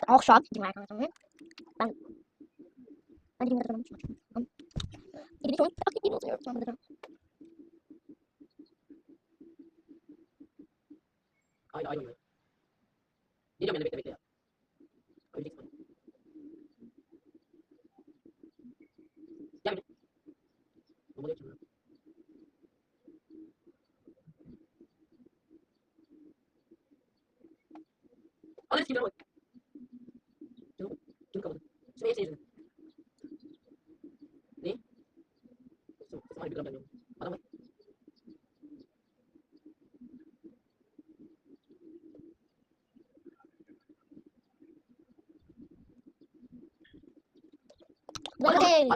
Auch schon. Aynı oynuyor. Geliyorum ben de bekle ya. Öleceksin bana. Gel bir. Bombalı yapacağım ya. Al eskileri bak. Kim kaldı? Sümeyye seyircinin. Ne? Kısım harbi gram ben yok. Adam bak. Okay.